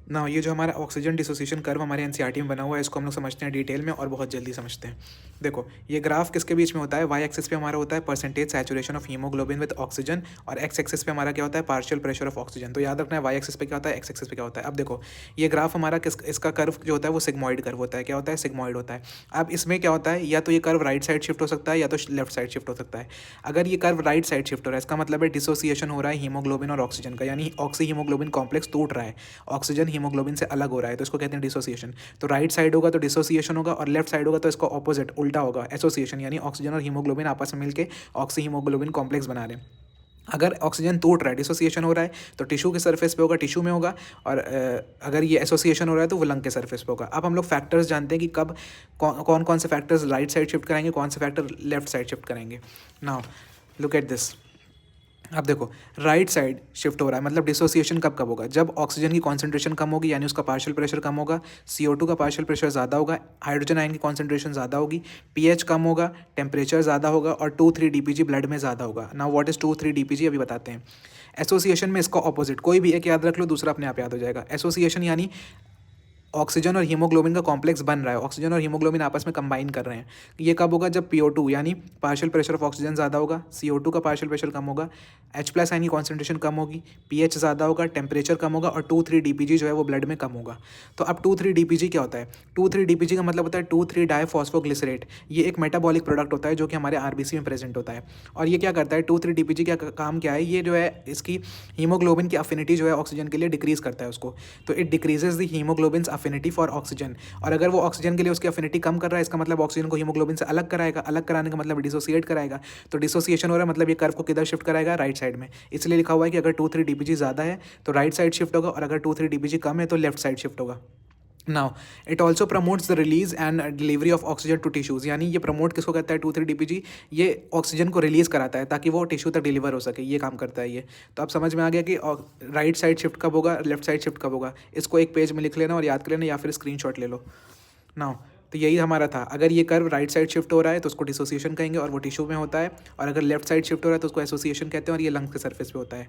ना ये जो हमारा ऑक्सीजन डिसोसिएशन कर्व हमारे एनसीईआरटी में बना हुआ है, इसको हम लोग समझते हैं डिटेल में और बहुत जल्दी समझते हैं। देखो ये ग्राफ किसके बीच में होता है, वाई एक्सिस पे हमारा होता है percentage saturation of haemoglobin with oxygen, और एक्स एक्सिस पे हमारा क्या होता है, पार्शियल प्रेशर ऑफ ऑक्सीजन। तो याद रखना है वाई एक्सिस पे क्या होता है, एक्स एक्सिस पे क्या होता है। अब देखो ये ग्राफ हमारा इसका कर्व जो होता है वो सिग्मॉइड कर्व होता है। क्या होता है, सिग्मॉइड होता है। अब इसमें क्या होता है, या तो ये कर्व राइट साइड शिफ्ट हो सकता है या तो लेफ्ट साइड शिफ्ट हो सकता है। अगर ये कर्व राइट साइड शिफ्ट हो रहा है, इसका मतलब है डिसोसिएशन हो रहा है हीमोग्लोबिन और ऑक्सीजन का, यानी ऑक्सी हीमोग्लोबिन कॉम्प्लेक्स टूट रहा है, ऑक्सीजन हीमोग्लोबिन से अलग हो रहा है, तो इसको कहते हैं डिसोसिएशन। तो राइट साइड होगा तो डिसोसिएशन होगा, और लेफ्ट साइड होगा तो इसका ऑपोजिट उल्टा होगा, एसोसिएशन, यानी ऑक्सीजन और हीमोग्लोबिन आपस में मिलकर ऑक्सी हीमोग्लोबिन कॉम्प्लेक्स बना रहे हैं। अगर ऑक्सीजन टूट रहा है, डिसोसिएशन हो रहा है, तो टिश्यू के सरफेस पे होगा, टिश्यू में होगा, और अगर ये एसोसिएशन हो रहा है तो वो लंग के सरफेस पे होगा। अब हम लोग फैक्टर्स जानते हैं कि कब कौन कौन से फैक्टर्स राइट साइड शिफ्ट कराएंगे, कौन से फैक्टर लेफ्ट साइड शिफ्ट करेंगे। Now look at this. अब देखो राइट साइड शिफ्ट हो रहा है, मतलब डिसोसिएशन कब कब होगा, जब ऑक्सीजन की कॉन्सेंट्रेशन कम होगी, यानी उसका पार्शियल प्रेशर कम होगा, CO2 का पार्शियल प्रेशर ज़्यादा होगा, हाइड्रोजन आयन की कॉन्सेंट्रेशन ज़्यादा होगी, pH कम होगा, टेम्परेचर ज़्यादा होगा, और 2,3-DPG ब्लड में ज़्यादा होगा। नाउ व्हाट इज़ 2,3-DPG अभी बताते हैं। एसोसिएशन में इसका ऑपोजिट, कोई भी एक याद रख लो, दूसरा अपने आप याद हो जाएगा। एसोसिएशन यानी ऑक्सीजन और हीमोग्लोबिन का कॉम्प्लेक्स बन रहा है, ऑक्सीजन और हीमोग्लोबिन आपस में कंबाइन कर रहे हैं। ये कब होगा, जब PO2 यानी पार्शियल प्रेशर ऑफ ऑक्सीजन ज़्यादा होगा, CO2 का पार्शियल प्रेशर कम होगा, H+ आयन की कॉन्सेंट्रेशन कम होगी, pH ज़्यादा होगा, टेम्परेचर कम होगा, और 2,3-DPG जो है वो ब्लड में कम होगा। तो अब 2,3-DPG क्या होता है, 2,3-DPG का मतलब होता है 2,3-डाइफॉस्फोग्लिसरेट। ये एक मेटाबॉलिक प्रोडक्ट होता है जो कि हमारे RBC में प्रेजेंट होता है। और ये क्या करता है, 2,3-DPG का काम क्या है, ये जो है इसकी हीमोग्लोबिन की अफिनिटी जो है ऑक्सीजन के लिए डिक्रीज करता है उसको। तो it decreases the haemoglobin affinity for oxygen. और अगर वो ऑक्सीजन के लिए उसकी अफिनिटी कम कर रहा है, इसका मतलब ऑक्सीजन को हीमोग्लोबिन से अलग कराएगा, अलग कराने का मतलब डिसोसिएट कराएगा। तो डिसोसिएशन हो रहा है, मतलब ये कर्व को किधर शिफ्ट कराएगा, राइट साइड में। इसलिए लिखा हुआ है कि अगर 2,3-DPG ज़्यादा है तो राइट साइड शिफ्ट होगा, और अगर 2,3-DPG कम है तो लेफ्ट साइड शिफ्ट होगा। Now it also promotes the release and delivery of oxygen to tissues, यानी ये प्रमोट किसको कहता है, 2,3-DPG, ये ऑक्सीजन को रिलीज कराता है ताकि वो टिश्यू तक डिलीवर हो सके, ये काम करता है ये। तो अब समझ में आ गया कि राइट साइड शिफ्ट कब होगा, लेफ्ट साइड शिफ्ट कब होगा। इसको एक पेज में लिख लेना और याद कर लेना, या फिर स्क्रीनशॉट ले लो। नाउ तो यही हमारा था, अगर ये कर्व राइट साइड शिफ्ट हो रहा है तो उसको डिसोसिएशन कहेंगे और वो टिश्यू में होता है, और अगर लेफ्ट साइड शिफ्ट हो रहा है तो उसको एसोसिएशन कहते हैं और ये लंग के सरफेस पे होता है।